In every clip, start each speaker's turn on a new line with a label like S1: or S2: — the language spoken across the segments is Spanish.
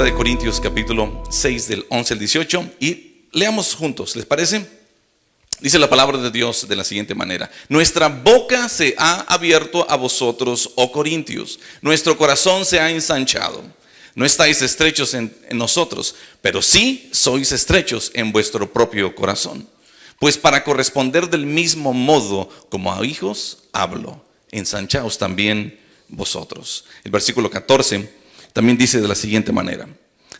S1: de Corintios capítulo 6 del 11 al 18 y leamos juntos, ¿les parece? Dice la palabra de Dios de la siguiente manera: nuestra boca se ha abierto a vosotros, oh Corintios, nuestro corazón se ha ensanchado. No estáis estrechos en nosotros, pero sí sois estrechos en vuestro propio corazón. Pues para corresponder del mismo modo como a hijos hablo, ensanchaos también vosotros. El versículo 14 también dice de la siguiente manera.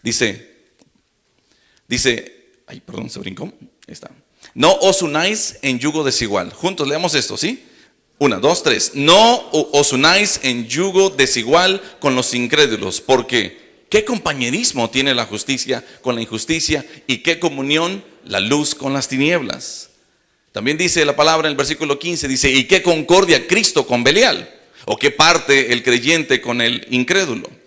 S1: Dice, ay, perdón, se brincó. Ahí está. No os unáis en yugo desigual. Juntos leamos esto, ¿sí? 1, 2, 3. No os unáis en yugo desigual con los incrédulos, porque ¿qué compañerismo tiene la justicia con la injusticia? ¿Y qué comunión la luz con las tinieblas? También dice la palabra en el versículo 15, dice, ¿y qué concordia Cristo con Belial? ¿O qué parte el creyente con el incrédulo?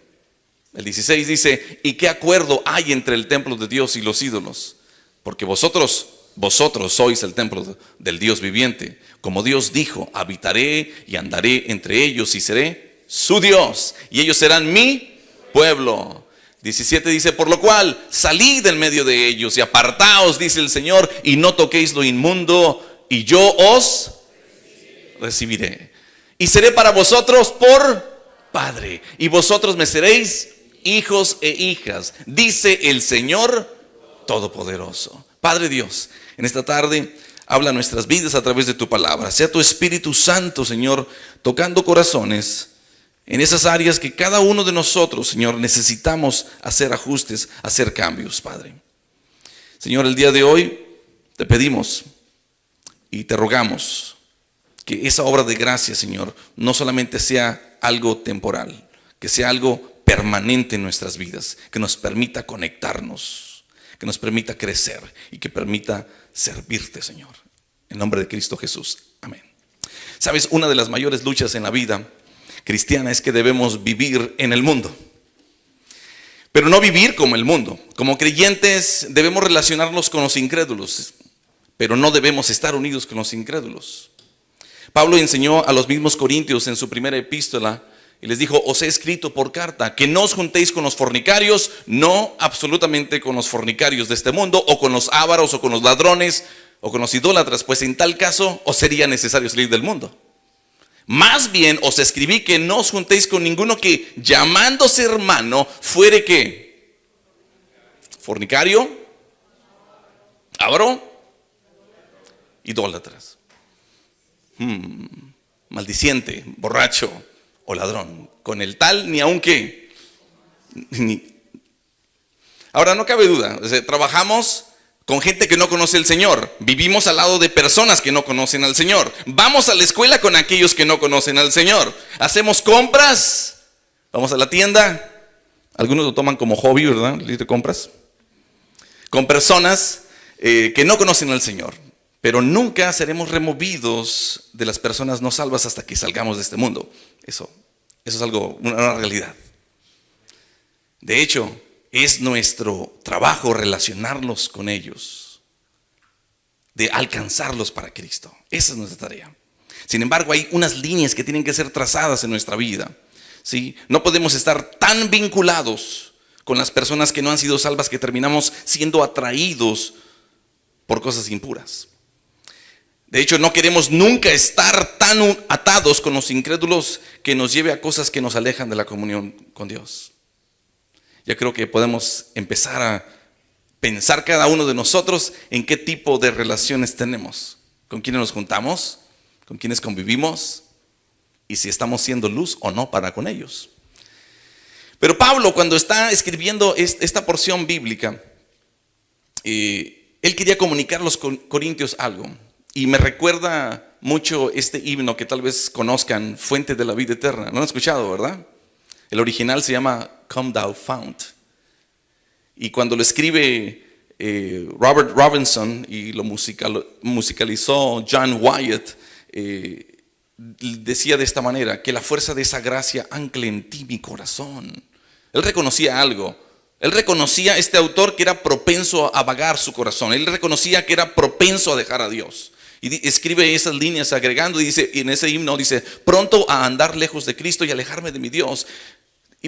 S1: El 16 dice, ¿y qué acuerdo hay entre el templo de Dios y los ídolos? Porque vosotros sois el templo del Dios viviente. Como Dios dijo, habitaré y andaré entre ellos y seré su Dios, y ellos serán mi pueblo. 17 dice, por lo cual salid del medio de ellos y apartaos, dice el Señor, y no toquéis lo inmundo, y yo os recibiré. Y seré para vosotros por Padre, y vosotros me seréis hijos e hijas, dice el Señor Todopoderoso. Padre Dios, en esta tarde habla a nuestras vidas a través de tu palabra. Sea tu Espíritu Santo, Señor, tocando corazones en esas áreas que cada uno de nosotros, Señor, necesitamos hacer ajustes, hacer cambios, Padre. Señor, el día de hoy te pedimos y te rogamos que esa obra de gracia, Señor, no solamente sea algo temporal, que sea algo permanente en nuestras vidas, que nos permita conectarnos, que nos permita crecer y que permita servirte, Señor. En nombre de Cristo Jesús. Amén. Sabes, una de las mayores luchas en la vida cristiana es que debemos vivir en el mundo, pero no vivir como el mundo. Como creyentes debemos relacionarnos con los incrédulos, pero no debemos estar unidos con los incrédulos. Pablo enseñó a los mismos corintios en su primera epístola y les dijo, os he escrito por carta que no os juntéis con los fornicarios, no absolutamente con los fornicarios de este mundo, o con los ávaros, o con los ladrones, o con los idólatras, pues en tal caso os sería necesario salir del mundo. Más bien os escribí que no os juntéis con ninguno que llamándose hermano fuere ¿qué? Fornicario, avaro, idólatras, maldiciente, borracho o ladrón. Con el tal ni aunque Ahora no cabe duda, o sea, trabajamos con gente que no conoce al Señor, vivimos al lado de personas que no conocen al Señor, vamos a la escuela con aquellos que no conocen al Señor, hacemos compras, vamos a la tienda, algunos lo toman como hobby, ¿verdad? Ir de compras, con personas que no conocen al Señor, pero nunca seremos removidos de las personas no salvas hasta que salgamos de este mundo. Eso es algo, una realidad. De hecho, es nuestro trabajo relacionarnos con ellos, de alcanzarlos para Cristo. Esa es nuestra tarea. Sin embargo, hay unas líneas que tienen que ser trazadas en nuestra vida, ¿sí? No podemos estar tan vinculados con las personas que no han sido salvas que terminamos siendo atraídos por cosas impuras. De hecho, no queremos nunca estar tan atados con los incrédulos que nos lleve a cosas que nos alejan de la comunión con Dios. Yo creo que podemos empezar a pensar cada uno de nosotros en qué tipo de relaciones tenemos, con quiénes nos juntamos, con quiénes convivimos y si estamos siendo luz o no para con ellos. Pero Pablo, cuando está escribiendo esta porción bíblica, él quería comunicar a los corintios algo. Y me recuerda mucho este himno que tal vez conozcan, Fuente de la Vida Eterna. ¿No lo han escuchado, verdad? El original se llama Come Thou Fount. Y cuando lo escribe Robert Robinson y lo musicalizó John Wyatt, decía de esta manera: que la fuerza de esa gracia ancle en ti mi corazón. Él reconocía algo. Él reconocía, este autor, que era propenso a vagar su corazón. Él reconocía que era propenso a dejar a Dios. Y escribe esas líneas agregando, y dice, y en ese himno dice: pronto a andar lejos de Cristo y alejarme de mi Dios.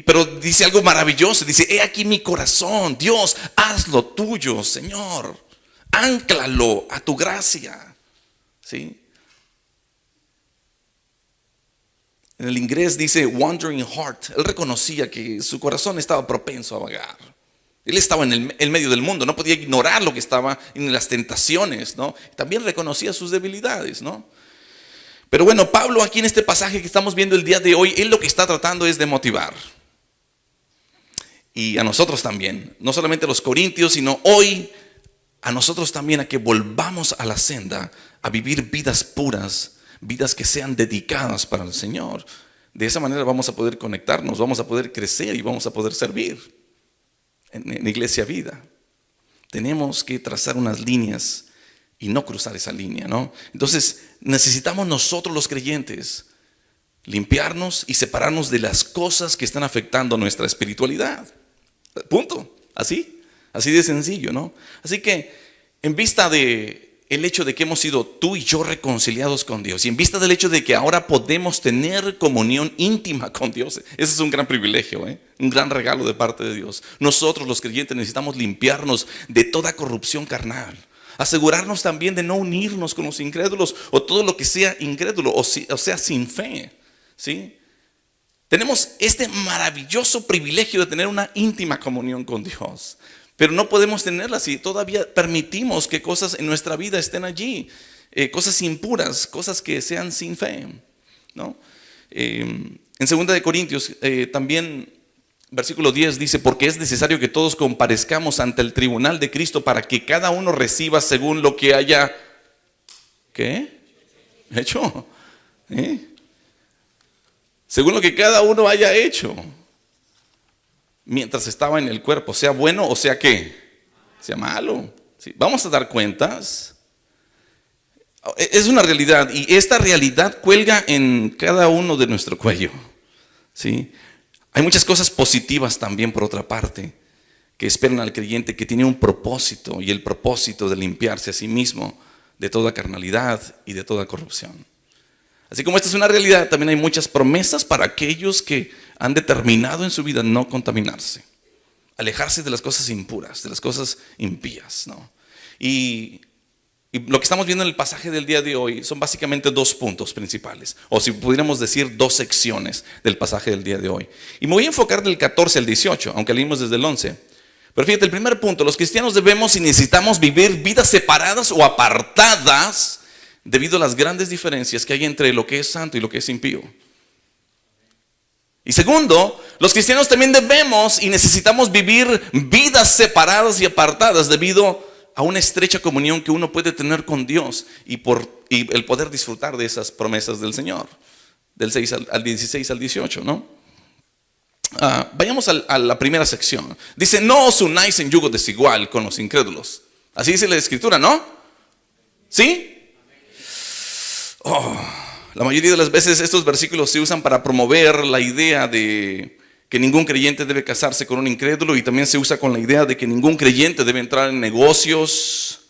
S1: Pero dice algo maravilloso, dice, he aquí mi corazón, Dios, hazlo tuyo, Señor, ánclalo a tu gracia, ¿sí? En el inglés dice wandering heart. Él reconocía que su corazón estaba propenso a vagar. Él estaba en el medio del mundo, no podía ignorar lo que estaba en las tentaciones, ¿no? También reconocía sus debilidades, ¿no? Pero bueno, Pablo aquí en este pasaje que estamos viendo el día de hoy, él lo que está tratando es de motivar. Y a nosotros también, no solamente a los corintios, sino hoy a nosotros también, a que volvamos a la senda, a vivir vidas puras, vidas que sean dedicadas para el Señor. De esa manera vamos a poder conectarnos, vamos a poder crecer y vamos a poder servir en Iglesia Vida. Tenemos que trazar unas líneas y no cruzar esa línea, ¿no? Entonces necesitamos nosotros los creyentes limpiarnos y separarnos de las cosas que están afectando nuestra espiritualidad. Punto. Así de sencillo, ¿no? Así que en vista de el hecho de que hemos sido tú y yo reconciliados con Dios, y en vista del hecho de que ahora podemos tener comunión íntima con Dios, ese es un gran privilegio, un gran regalo de parte de Dios. Nosotros los creyentes necesitamos limpiarnos de toda corrupción carnal, asegurarnos también de no unirnos con los incrédulos o todo lo que sea incrédulo o sea sin fe, ¿sí? Tenemos este maravilloso privilegio de tener una íntima comunión con Dios. Pero no podemos tenerla si todavía permitimos que cosas en nuestra vida estén allí, cosas impuras, cosas que sean sin fe, ¿no? En 2 de Corintios también, versículo 10 dice, porque es necesario que todos comparezcamos ante el tribunal de Cristo para que cada uno reciba según lo que haya, ¿qué? Hecho, según lo que cada uno haya hecho mientras estaba en el cuerpo, sea bueno o sea ¿qué? Sea malo. ¿Sí? Vamos a dar cuentas. Es una realidad y esta realidad cuelga en cada uno de nuestro cuello. ¿Sí? Hay muchas cosas positivas también por otra parte que esperan al creyente que tiene un propósito, y el propósito de limpiarse a sí mismo de toda carnalidad y de toda corrupción. Así como esta es una realidad, también hay muchas promesas para aquellos que han determinado en su vida no contaminarse, alejarse de las cosas impuras, de las cosas impías, ¿no? Y lo que estamos viendo en el pasaje del día de hoy son básicamente dos puntos principales, o si pudiéramos decir dos secciones del pasaje del día de hoy. Y me voy a enfocar del 14 al 18, aunque leímos desde el 11. Pero fíjate, el primer punto, los cristianos debemos y necesitamos vivir vidas separadas o apartadas debido a las grandes diferencias que hay entre lo que es santo y lo que es impío. Y segundo, los cristianos también debemos y necesitamos vivir vidas separadas y apartadas debido a una estrecha comunión que uno puede tener con Dios y el poder disfrutar de esas promesas del Señor, del 6 al 16 al 18, ¿no? Vayamos a la primera sección. Dice, no os unáis en yugo desigual con los incrédulos. Así dice la Escritura, ¿no? ¿Sí? La mayoría de las veces estos versículos se usan para promover la idea de que ningún creyente debe casarse con un incrédulo, y también se usa con la idea de que ningún creyente debe entrar en negocios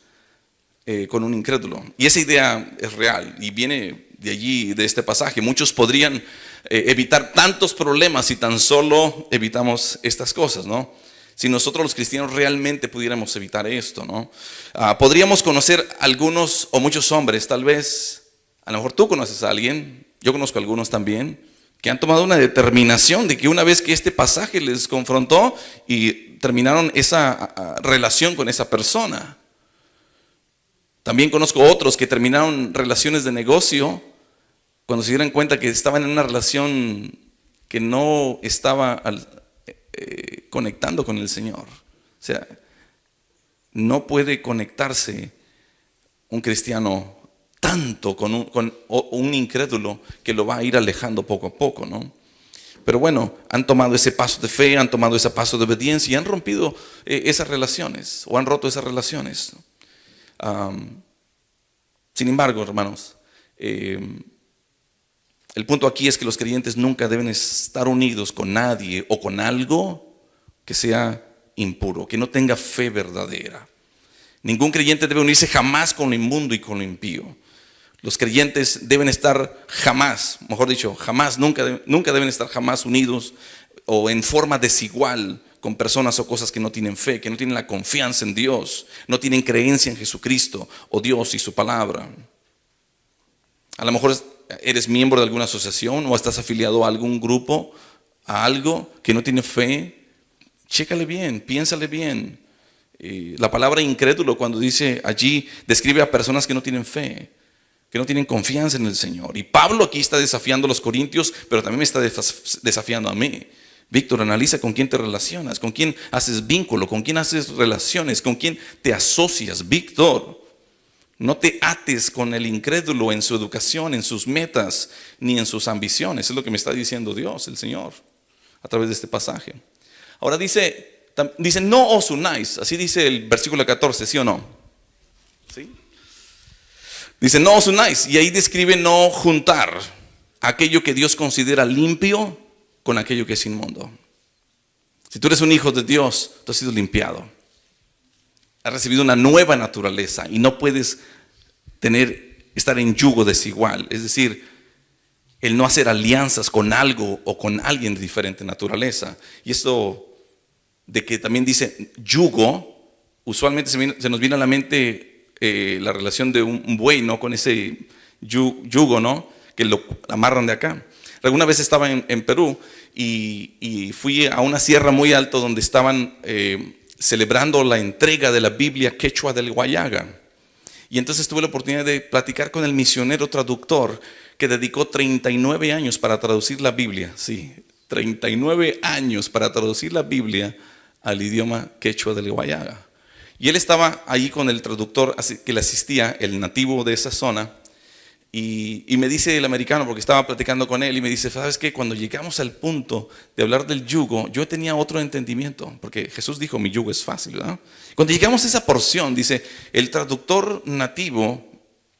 S1: con un incrédulo. Y esa idea es real y viene de allí, de este pasaje. Muchos podrían evitar tantos problemas si tan solo evitamos estas cosas, ¿no? Si nosotros los cristianos realmente pudiéramos evitar esto, ¿no? Podríamos conocer algunos o muchos hombres, tal vez. A lo mejor tú conoces a alguien, yo conozco a algunos también, que han tomado una determinación de que una vez que este pasaje les confrontó y terminaron esa relación con esa persona. También conozco otros que terminaron relaciones de negocio cuando se dieron cuenta que estaban en una relación que no estaba conectando con el Señor. O sea, no puede conectarse un cristiano tanto con un incrédulo que lo va a ir alejando poco a poco, ¿no? Pero bueno, han tomado ese paso de fe, han tomado ese paso de obediencia y han rompido esas relaciones, o han roto esas relaciones. Sin embargo, hermanos, el punto aquí es que los creyentes nunca deben estar unidos con nadie o con algo que sea impuro, que no tenga fe verdadera. Ningún creyente debe unirse jamás con lo inmundo y con lo impío. Los creyentes deben estar jamás, mejor dicho, jamás, nunca deben estar jamás unidos o en forma desigual con personas o cosas que no tienen fe, que no tienen la confianza en Dios, no tienen creencia en Jesucristo o Dios y su palabra. A lo mejor eres miembro de alguna asociación o estás afiliado a algún grupo, a algo que no tiene fe. Chécale bien, piénsale bien. La palabra incrédulo, cuando dice allí, describe a personas que no tienen fe, que no tienen confianza en el Señor. Y Pablo aquí está desafiando a los corintios, pero también me está desafiando a mí. Víctor, analiza con quién te relacionas, con quién haces vínculo, con quién haces relaciones, con quién te asocias. Víctor, no te ates con el incrédulo en su educación, en sus metas, ni en sus ambiciones. Es lo que me está diciendo Dios, el Señor, a través de este pasaje. Ahora dice, no os unáis. Así dice el versículo 14, ¿sí o no? ¿Sí? Dice, no os unáis. Y ahí describe no juntar aquello que Dios considera limpio con aquello que es inmundo. Si tú eres un hijo de Dios, tú has sido limpiado. Has recibido una nueva naturaleza y no puedes estar en yugo desigual. Es decir, el no hacer alianzas con algo o con alguien de diferente naturaleza. Y esto de que también dice yugo, usualmente se nos viene a la mente la relación de un buey, ¿no? Con ese yugo, ¿no? Que lo amarran de acá. Alguna vez estaba en Perú y fui a una sierra muy alta donde estaban celebrando la entrega de la Biblia quechua del Huallaga. Y entonces tuve la oportunidad de platicar con el misionero traductor que dedicó 39 años para traducir la Biblia. Sí, 39 años para traducir la Biblia al idioma quechua del Huallaga. Y él estaba ahí con el traductor que le asistía, el nativo de esa zona. Y me dice el americano, porque estaba platicando con él, y me dice, ¿sabes qué? Cuando llegamos al punto de hablar del yugo, yo tenía otro entendimiento, porque Jesús dijo, mi yugo es fácil, ¿verdad? Cuando llegamos a esa porción, dice, el traductor nativo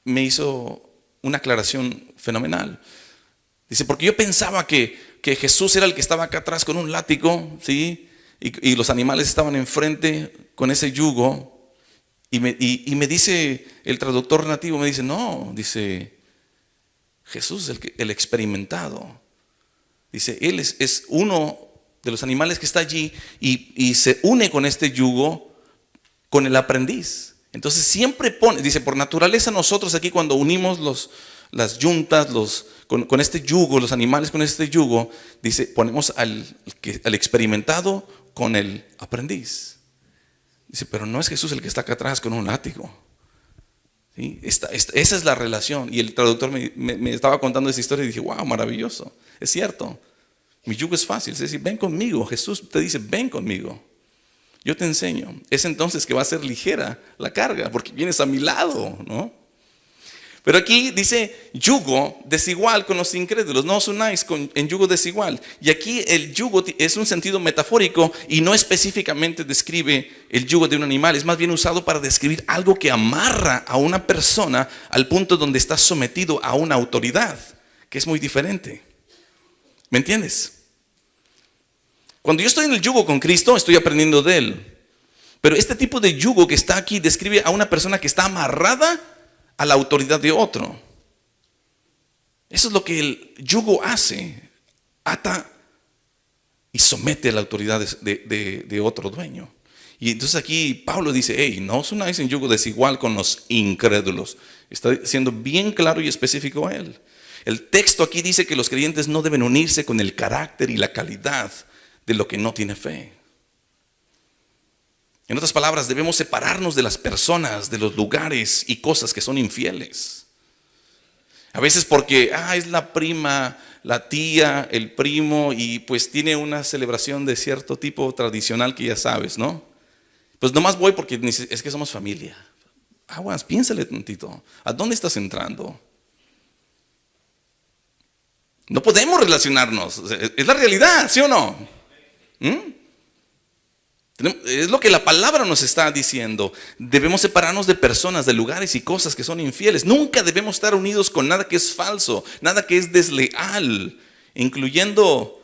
S1: me hizo una aclaración fenomenal. Dice, porque yo pensaba que Jesús era el que estaba acá atrás con un látigo, ¿sí? Y los animales estaban enfrente con ese yugo. Y me dice el traductor nativo, me dice, no, dice, Jesús es el experimentado. Dice, Él es uno de los animales que está allí y se une con este yugo, con el aprendiz. Entonces siempre pone, dice, por naturaleza nosotros aquí cuando unimos las yuntas, con este yugo, los animales con este yugo, dice, ponemos al experimentado con el aprendiz. Dice, pero no es Jesús el que está acá atrás con un látigo. ¿Sí? Esa es la relación. Y el traductor me estaba contando esa historia y dije, wow, maravilloso. Es cierto. Mi yugo es fácil. Es decir, ven conmigo. Jesús te dice, ven conmigo. Yo te enseño. Es entonces que va a ser ligera la carga porque vienes a mi lado, ¿no? Pero aquí dice yugo desigual con los incrédulos. No os unáis en yugo desigual. Y aquí el yugo es un sentido metafórico y no específicamente describe el yugo de un animal. Es más bien usado para describir algo que amarra a una persona al punto donde está sometido a una autoridad, que es muy diferente. ¿Me entiendes? Cuando yo estoy en el yugo con Cristo, estoy aprendiendo de Él. Pero este tipo de yugo que está aquí describe a una persona que está amarrada a la autoridad de otro. Eso es lo que el yugo hace. Ata y somete a la autoridad de otro dueño. Y entonces aquí Pablo dice, hey, no os unáis en yugo desigual con los incrédulos. Está siendo bien claro y específico a él. El texto aquí dice que los creyentes no deben unirse con el carácter y la calidad de lo que no tiene fe. En otras palabras, debemos separarnos de las personas, de los lugares y cosas que son infieles. A veces porque es la prima, la tía, el primo, y pues tiene una celebración de cierto tipo tradicional que ya sabes, ¿no? Pues nomás voy porque es que somos familia. Aguas, piénsale tantito. ¿A dónde estás entrando? No podemos relacionarnos. Es la realidad, ¿sí o no? Es lo que la palabra nos está diciendo. Debemos separarnos de personas, de lugares y cosas que son infieles. Nunca debemos estar unidos con nada que es falso, nada que es desleal, incluyendo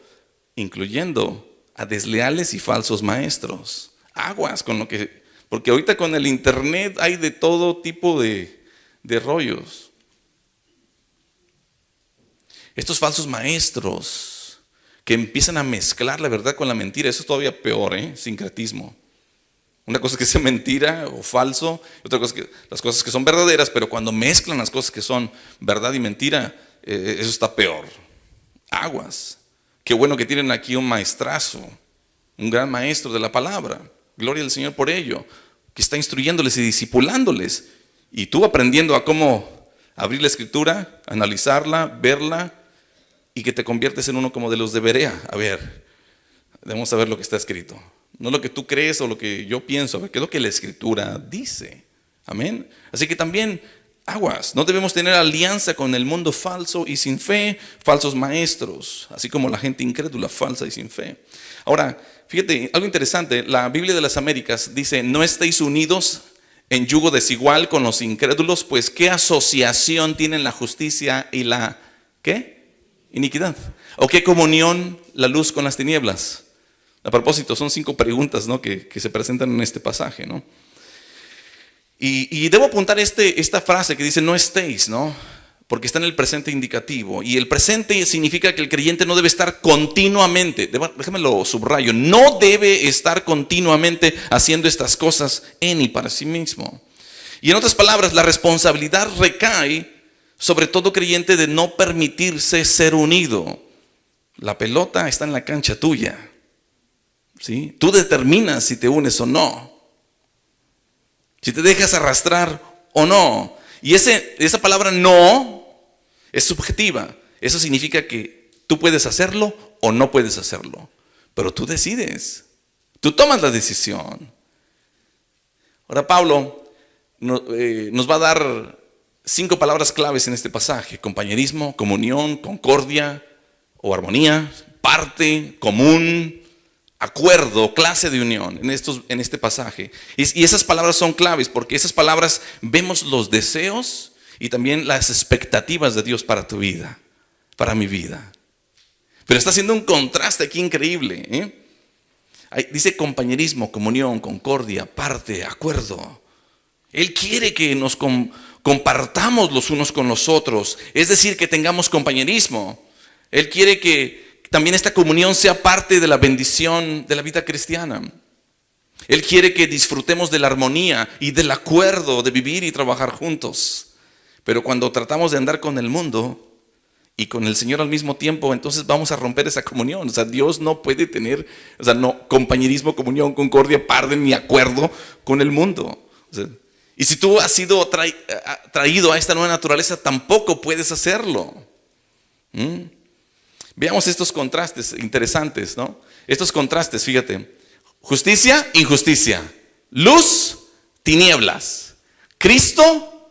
S1: a desleales y falsos maestros. Aguas con lo que, porque ahorita con el internet hay de todo tipo de rollos. Estos falsos maestros que empiezan a mezclar la verdad con la mentira. Eso es todavía peor, sincretismo. Una cosa es que sea mentira o falso, otra cosa es que las cosas que son verdaderas, pero cuando mezclan las cosas que son verdad y mentira, eso está peor. Aguas. Qué bueno que tienen aquí un maestrazo, un gran maestro de la palabra. Gloria al Señor por ello, que está instruyéndoles y discipulándoles. Y tú aprendiendo a cómo abrir la escritura, analizarla, verla, y que te conviertes en uno como de los de Berea. A ver, debemos saber lo que está escrito. No lo que tú crees o lo que yo pienso, a ver, ¿qué es lo que la escritura dice? Amén. Así que también, aguas, no debemos tener alianza con el mundo falso y sin fe, falsos maestros, así como la gente incrédula, falsa y sin fe. Ahora, fíjate, algo interesante, la Biblia de las Américas dice, no estéis unidos en yugo desigual con los incrédulos, pues ¿qué asociación tienen la justicia y la, qué? Iniquidad. ¿O qué comunión la luz con las tinieblas? A propósito, son 5 preguntas, ¿no? que se presentan en este pasaje, ¿no? Y debo apuntar esta frase que dice no estéis, ¿no? Porque está en el presente indicativo. Y el presente significa que el creyente no debe estar continuamente, déjame lo subrayo, no debe estar continuamente haciendo estas cosas en y para sí mismo. Y en otras palabras, la responsabilidad recae sobre todo creyente de no permitirse ser unido. La pelota está en la cancha tuya. ¿Sí? Tú determinas si te unes o no, si te dejas arrastrar o no. Y esa palabra no es subjetiva. Eso significa que tú puedes hacerlo o no puedes hacerlo, pero tú decides, tú tomas la decisión. Ahora Pablo nos va a dar 5 palabras claves en este pasaje: compañerismo, comunión, concordia o armonía, parte, común, acuerdo, clase de unión en este pasaje. Y esas palabras son claves porque esas palabras vemos los deseos y también las expectativas de Dios para tu vida, para mi vida. Pero está haciendo un contraste aquí increíble. Dice compañerismo, comunión, concordia, parte, acuerdo. Él quiere que nos compartamos los unos con los otros, es decir, que tengamos compañerismo. Él quiere que también esta comunión sea parte de la bendición de la vida cristiana. Él quiere que disfrutemos de la armonía y del acuerdo de vivir y trabajar juntos. Pero cuando tratamos de andar con el mundo y con el Señor al mismo tiempo, entonces vamos a romper esa comunión. O sea, Dios no puede tener, no compañerismo, comunión, concordia, parte ni acuerdo con el mundo. Y si tú has sido traído a esta nueva naturaleza, tampoco puedes hacerlo. Veamos estos contrastes interesantes, ¿no? Estos contrastes, fíjate. Justicia, injusticia. Luz, tinieblas. Cristo,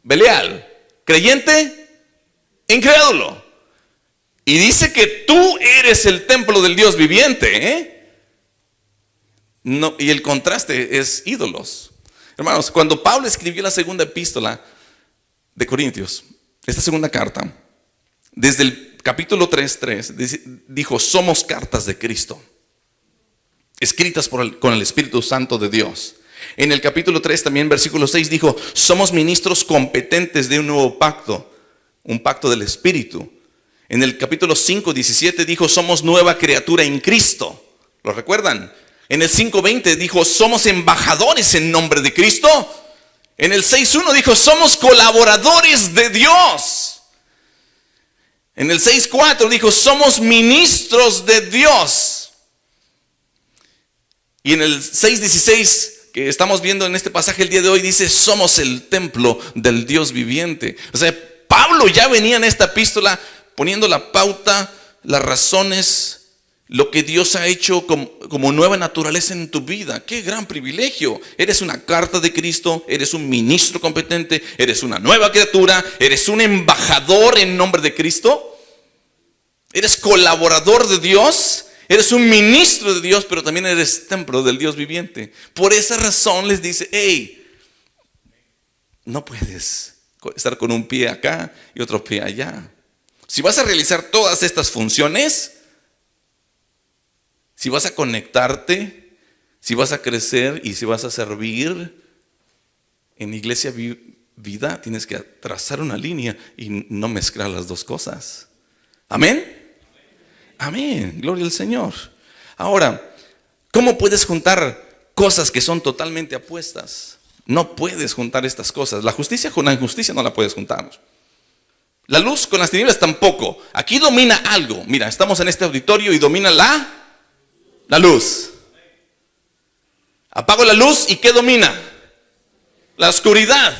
S1: Belial. Creyente, incrédulo. Y dice que tú eres el templo del Dios viviente, No, y el contraste es ídolos. Hermanos, cuando Pablo escribió la segunda epístola de Corintios, esta segunda carta, desde el capítulo 3:3 dijo, somos cartas de Cristo, escritas con el Espíritu Santo de Dios. En el capítulo 3 también, versículo 6 dijo, somos ministros competentes de un nuevo pacto, un pacto del Espíritu. En el capítulo 5:17 dijo, somos nueva criatura en Cristo. ¿Lo recuerdan? En el 5:20 dijo, somos embajadores en nombre de Cristo. En el 6:1 dijo, somos colaboradores de Dios. En el 6:4 dijo, somos ministros de Dios. Y en el 6:16 que estamos viendo en este pasaje el día de hoy, dice, somos el templo del Dios viviente. O sea, Pablo ya venía en esta epístola poniendo la pauta, las razones, lo que Dios ha hecho como nueva naturaleza en tu vida. ¡Qué gran privilegio! Eres una carta de Cristo, eres un ministro competente, eres una nueva criatura, eres un embajador en nombre de Cristo, eres colaborador de Dios, eres un ministro de Dios, pero también eres templo del Dios viviente. Por esa razón les dice, hey, no puedes estar con un pie acá y otro pie allá. Si vas a realizar todas estas funciones, si vas a conectarte, si vas a crecer y si vas a servir en Iglesia Vida, tienes que trazar una línea y no mezclar las dos cosas. ¿Amén? Amén, gloria al Señor. Ahora, ¿cómo puedes juntar cosas que son totalmente opuestas? No puedes juntar estas cosas. La justicia con la injusticia no la puedes juntar. La luz con las tinieblas tampoco. Aquí domina algo. Mira, estamos en este auditorio y domina la luz. Apago la luz y ¿qué domina? La oscuridad.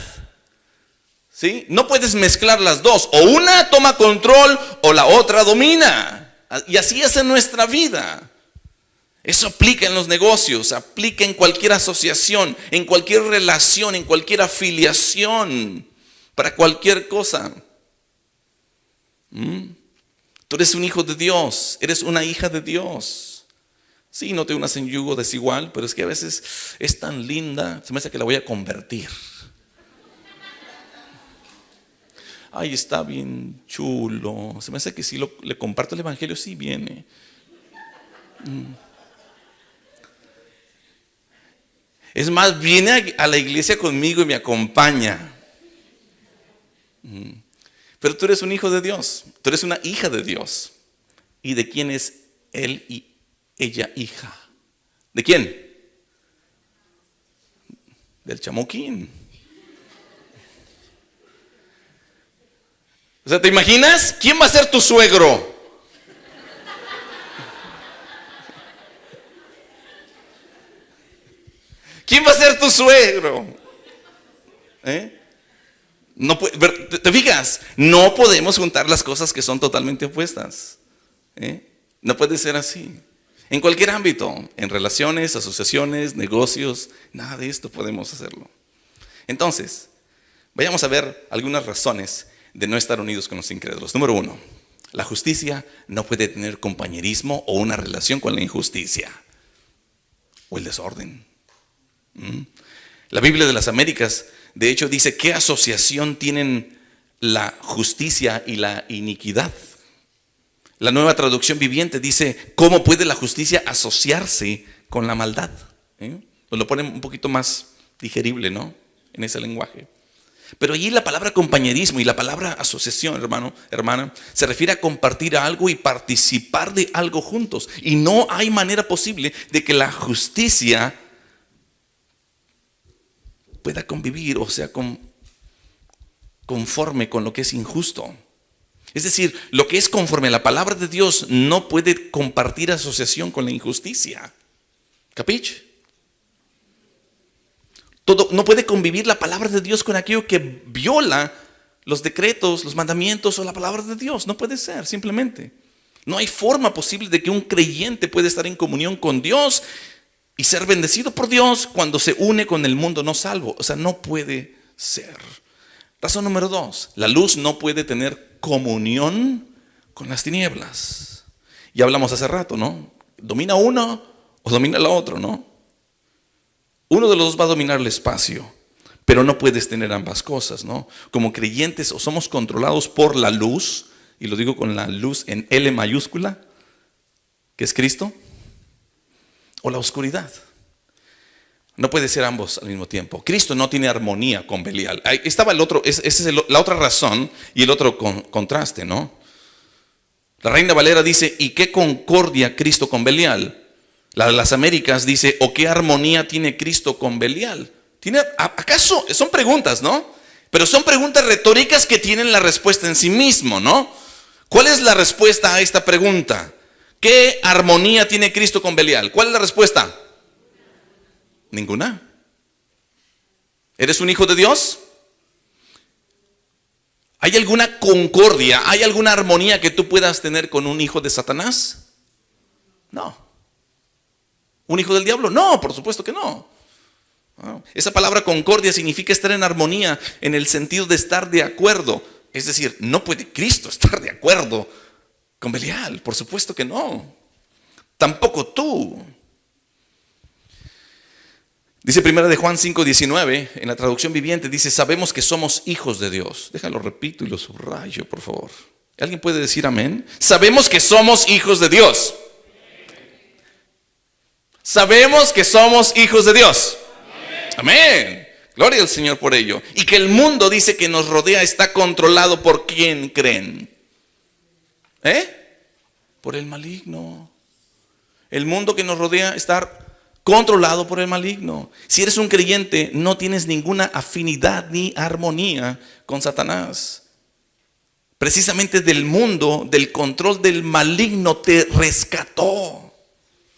S1: ¿Sí? No puedes mezclar las dos. O una toma control o la otra domina. Y así es en nuestra vida. Eso aplica en los negocios, aplica en cualquier asociación, en cualquier relación, en cualquier afiliación, para cualquier cosa. Tú eres un hijo de Dios, eres una hija de Dios. Sí, no te unas en yugo desigual, pero es que a veces es tan linda, se me hace que la voy a convertir. Ay, está bien chulo. Se me hace que si le comparto el evangelio, sí viene. Es más, viene a la iglesia conmigo y me acompaña. Pero tú eres un hijo de Dios. Tú eres una hija de Dios. ¿Y de quién es él y ella hija? ¿De quién? Del chamuquín. O sea, ¿te imaginas? ¿Quién va a ser tu suegro? ¿Quién va a ser tu suegro? No, ¿te fijas? No podemos juntar las cosas que son totalmente opuestas. No puede ser así. En cualquier ámbito, en relaciones, asociaciones, negocios, nada de esto podemos hacerlo. Entonces, vayamos a ver algunas razones de no estar unidos con los incrédulos. Número 1, la justicia no puede tener compañerismo o una relación con la injusticia o el desorden. La Biblia de las Américas, de hecho, dice: ¿qué asociación tienen la justicia y la iniquidad? La Nueva Traducción Viviente dice: ¿cómo puede la justicia asociarse con la maldad? Nos lo ponen un poquito más digerible, ¿no? En ese lenguaje. Pero allí la palabra compañerismo y la palabra asociación, hermano, hermana, se refiere a compartir algo y participar de algo juntos. Y no hay manera posible de que la justicia pueda convivir, o sea, conforme con lo que es injusto. Es decir, lo que es conforme a la palabra de Dios no puede compartir asociación con la injusticia. ¿Capich? No puede convivir la palabra de Dios con aquello que viola los decretos, los mandamientos o la palabra de Dios. No puede ser, simplemente. No hay forma posible de que un creyente pueda estar en comunión con Dios y ser bendecido por Dios cuando se une con el mundo no salvo. O sea, no puede ser. Razón número 2, la luz no puede tener comunión con las tinieblas. Ya hablamos hace rato, ¿no? ¿Domina uno o domina el otro, no? Uno de los dos va a dominar el espacio, pero no puedes tener ambas cosas, ¿no? Como creyentes, o somos controlados por la luz, y lo digo con la luz en L mayúscula, que es Cristo, o la oscuridad. No puede ser ambos al mismo tiempo. Cristo no tiene armonía con Belial. Ahí estaba el otro, esa es la otra razón y el otro contraste, ¿no? La Reina Valera dice: ¿y qué concordia Cristo con Belial? La de las Américas dice: ¿o qué armonía tiene Cristo con Belial? ¿Acaso? Son preguntas, ¿no? Pero son preguntas retóricas que tienen la respuesta en sí mismo, ¿no? ¿Cuál es la respuesta a esta pregunta? ¿Qué armonía tiene Cristo con Belial? ¿Cuál es la respuesta? Ninguna. ¿Eres un hijo de Dios? ¿Hay alguna concordia, hay alguna armonía que tú puedas tener con un hijo de Satanás? No. ¿Un hijo del diablo? No, por supuesto que no. Esa palabra concordia significa estar en armonía, en el sentido de estar de acuerdo. Es decir, no puede Cristo estar de acuerdo con Belial, por supuesto que no. Tampoco tú. Dice 1 de Juan 5:19, en la traducción viviente, dice: sabemos que somos hijos de Dios. Déjalo, repito y lo subrayo, por favor. ¿Alguien puede decir amén? Sabemos que somos hijos de Dios. Sabemos que somos hijos de Dios. Amén. Gloria al Señor por ello. Y que el mundo, dice, que nos rodea está controlado por ¿quién creen? por el maligno. El mundo que nos rodea está controlado por el maligno. Si eres un creyente, no tienes ninguna afinidad ni armonía con Satanás. Precisamente del mundo, del control del maligno te rescató.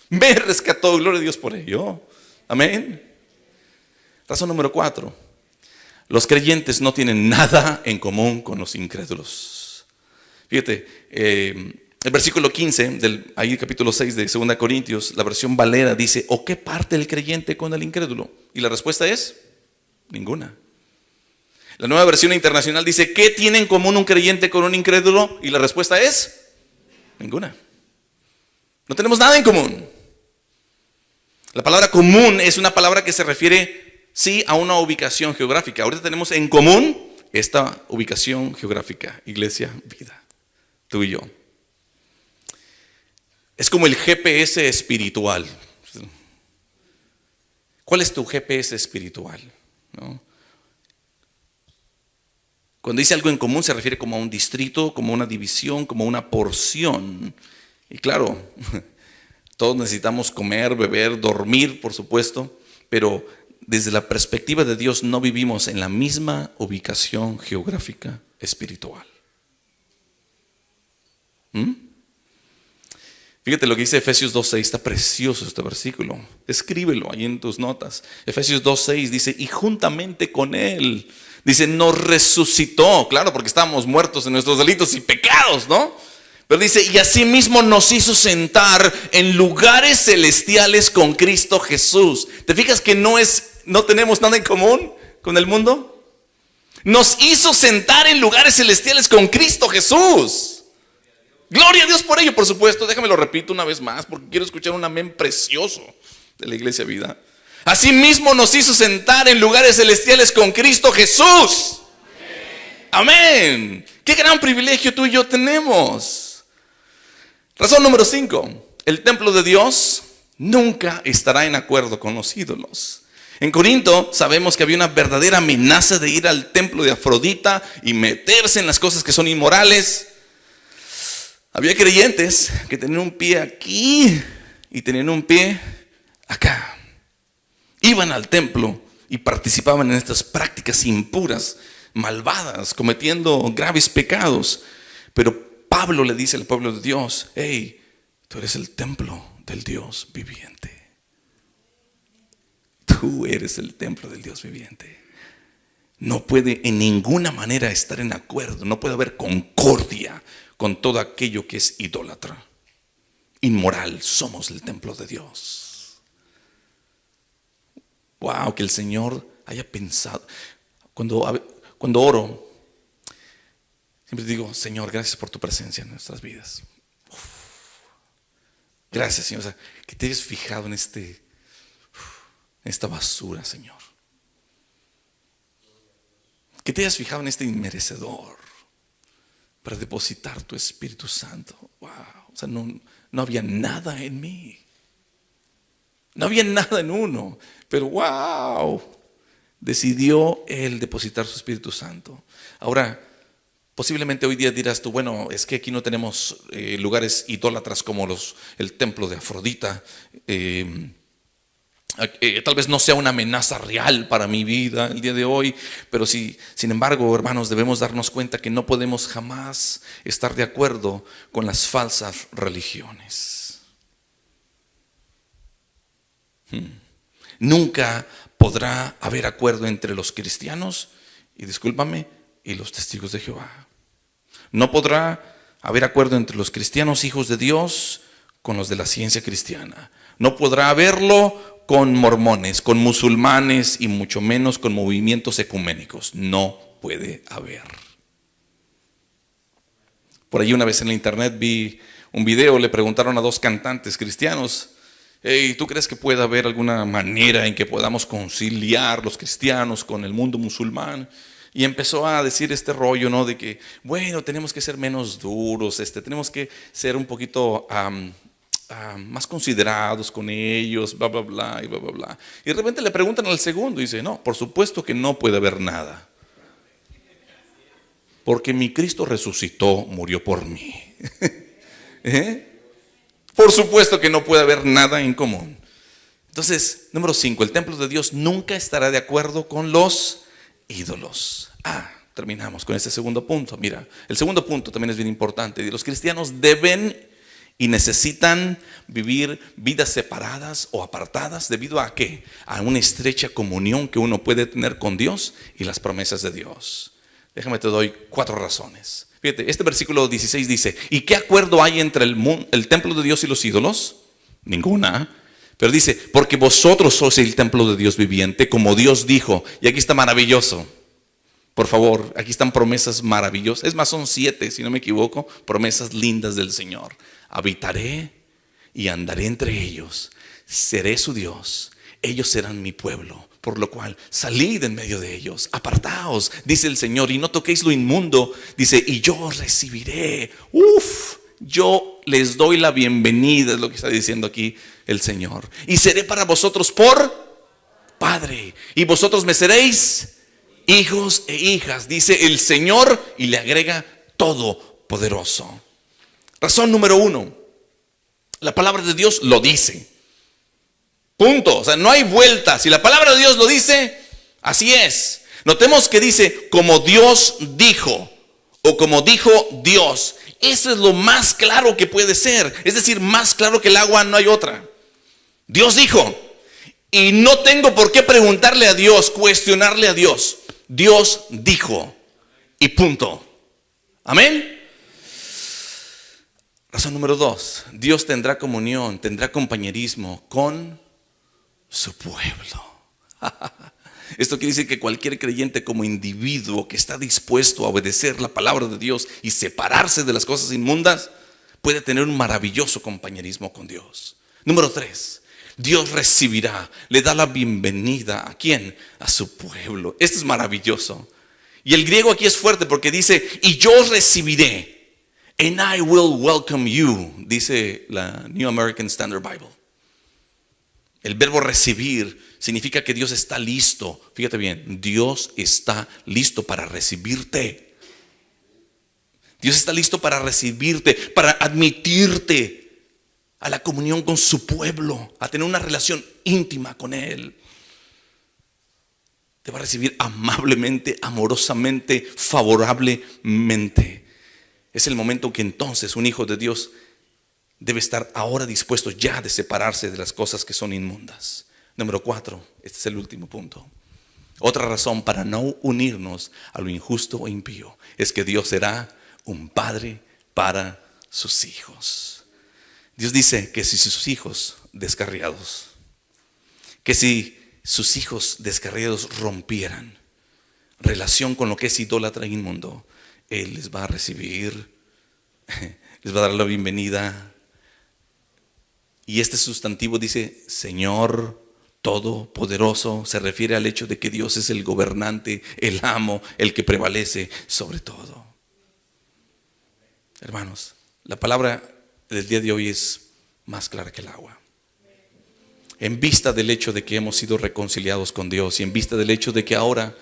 S1: Me rescató, gloria a Dios por ello. Amén. Razón número 4. Los creyentes no tienen nada en común con los incrédulos. Fíjate, el versículo 15, ahí capítulo 6 de 2 Corintios, la versión Valera dice, ¿o qué parte el creyente con el incrédulo? Y la respuesta es, ninguna. La Nueva Versión Internacional dice, ¿qué tiene en común un creyente con un incrédulo? Y la respuesta es, ninguna. No tenemos nada en común. La palabra común es una palabra que se refiere, sí, a una ubicación geográfica. Ahorita tenemos en común esta ubicación geográfica, iglesia, vida, tú y yo. Es como el GPS espiritual. ¿Cuál es tu GPS espiritual? ¿No? Cuando dice algo en común se refiere como a un distrito, como una división, como una porción. Y claro, todos necesitamos comer, beber, dormir, por supuesto, pero desde la perspectiva de Dios no vivimos en la misma ubicación geográfica espiritual. Fíjate lo que dice Efesios 2:6, está precioso este versículo. Escríbelo ahí en tus notas. Efesios 2:6 dice, y juntamente con Él, dice, nos resucitó. Claro, porque estábamos muertos en nuestros delitos y pecados, ¿no? Pero dice, y asimismo nos hizo sentar en lugares celestiales con Cristo Jesús. ¿Te fijas que no tenemos nada en común con el mundo? Nos hizo sentar en lugares celestiales con Cristo Jesús. Gloria a Dios por ello, por supuesto. Déjame lo repito una vez más, porque quiero escuchar un amén precioso de la Iglesia Vida. Asimismo nos hizo sentar en lugares celestiales con Cristo Jesús. Amén. Qué gran privilegio tú y yo tenemos. Razón número 5. El templo de Dios nunca estará en acuerdo con los ídolos. En Corinto sabemos que había una verdadera amenaza de ir al templo de Afrodita y meterse en las cosas que son inmorales. Había creyentes que tenían un pie aquí y tenían un pie acá. Iban al templo y participaban en estas prácticas impuras, malvadas, cometiendo graves pecados. Pero Pablo le dice al pueblo de Dios, hey, tú eres el templo del Dios viviente. Tú eres el templo del Dios viviente. No puede en ninguna manera estar en acuerdo, no puede haber concordia con todo aquello que es idólatra, inmoral. Somos el templo de Dios. Wow, que el Señor haya pensado. Cuando oro, siempre digo, Señor, gracias por tu presencia en nuestras vidas. Gracias, Señor, o sea, que te hayas fijado en esta basura, Señor. Que te hayas fijado en este inmerecedor para depositar tu Espíritu Santo. Wow, o sea, no había nada en mí. No había nada en uno, pero wow, decidió Él depositar su Espíritu Santo. Ahora, posiblemente hoy día dirás tú, bueno, es que aquí no tenemos lugares idólatras como el templo de Afrodita. Tal vez no sea una amenaza real para mi vida el día de hoy, pero sí, sin embargo, hermanos, debemos darnos cuenta que no podemos jamás estar de acuerdo con las falsas religiones. Nunca podrá haber acuerdo entre los cristianos, y discúlpame, y los testigos de Jehová. No podrá haber acuerdo entre los cristianos hijos de Dios con los de la ciencia cristiana. No podrá haberlo con mormones, con musulmanes y mucho menos con movimientos ecuménicos. No puede haber. Por ahí una vez en la internet vi un video, le preguntaron a 2 cantantes cristianos, hey, ¿tú crees que puede haber alguna manera en que podamos conciliar los cristianos con el mundo musulmán? Y empezó a decir este rollo, ¿no? De que, bueno, tenemos que ser menos duros, tenemos que ser un poquito más considerados con ellos, bla, bla, bla, y bla, bla, bla. Y de repente le preguntan al segundo y dice, no, por supuesto que no puede haber nada. Porque mi Cristo resucitó, murió por mí. Por supuesto que no puede haber nada en común. Entonces, número 5, el templo de Dios nunca estará de acuerdo con los ídolos. Terminamos con este segundo punto. Mira, el segundo punto también es bien importante. Los cristianos deben y necesitan vivir vidas separadas o apartadas. ¿Debido a qué? A una estrecha comunión que uno puede tener con Dios y las promesas de Dios. Déjame te doy 4 razones. Fíjate, este versículo 16 dice: ¿y qué acuerdo hay entre el templo de Dios y los ídolos? Ninguna. Pero dice: porque vosotros sois el templo de Dios viviente, como Dios dijo. Y aquí está maravilloso. Por favor, aquí están promesas maravillosas. Es más, son 7, si no me equivoco, promesas lindas del Señor. Habitaré y andaré entre ellos. Seré su Dios. Ellos serán mi pueblo. Por lo cual, salid en medio de ellos. Apartaos, dice el Señor, y no toquéis lo inmundo. Dice: y yo os recibiré. Yo les doy la bienvenida, es lo que está diciendo aquí el Señor. Y seré para vosotros por Padre. Y vosotros me seréis hijos e hijas, dice el Señor, y le agrega: todopoderoso. Razón número 1, la palabra de Dios lo dice. Punto. O sea, no hay vuelta. Si la palabra de Dios lo dice, así es. Notemos que dice: como Dios dijo, o como dijo Dios. Eso es lo más claro que puede ser. Es decir, más claro que el agua no hay otra. Dios dijo, y no tengo por qué preguntarle a Dios, cuestionarle a Dios. Dios dijo, y punto. Amén. Razón número 2, Dios tendrá comunión, tendrá compañerismo con su pueblo. Esto quiere decir que cualquier creyente, como individuo que está dispuesto a obedecer la palabra de Dios y separarse de las cosas inmundas, puede tener un maravilloso compañerismo con Dios. Número 3, Dios recibirá, le da la bienvenida. ¿A quién? A su pueblo. Esto es maravilloso. Y el griego aquí es fuerte porque dice: y yo os recibiré, and I will welcome you, dice la New American Standard Bible. El verbo recibir significa que Dios está listo. Fíjate bien, Dios está listo para recibirte. Dios está listo para recibirte, para admitirte a la comunión con su pueblo, a tener una relación íntima con Él. Te va a recibir amablemente, amorosamente, favorablemente. Es el momento que entonces un hijo de Dios debe estar ahora dispuesto ya de separarse de las cosas que son inmundas. Número 4, este es el último punto. Otra razón para no unirnos a lo injusto o impío es que Dios será un padre para sus hijos. Dios dice que si sus hijos descarriados rompieran relación con lo que es idólatra e inmundo, Él les va a recibir, les va a dar la bienvenida. Y este sustantivo dice Señor Todopoderoso. Se refiere al hecho de que Dios es el gobernante, el amo, el que prevalece sobre todo. Hermanos, la palabra del día de hoy es más clara que el agua. En vista del hecho de que hemos sido reconciliados con Dios y en vista del hecho de que ahora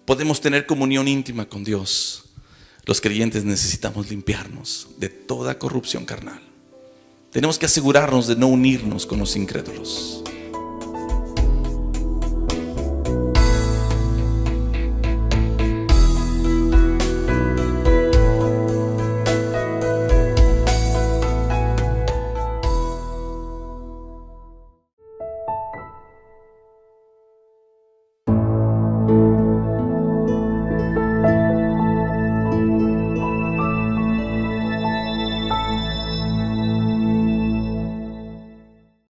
S1: podemos tener comunión íntima con Dios, los creyentes necesitamos limpiarnos de toda corrupción carnal. Tenemos que asegurarnos de no unirnos con los incrédulos.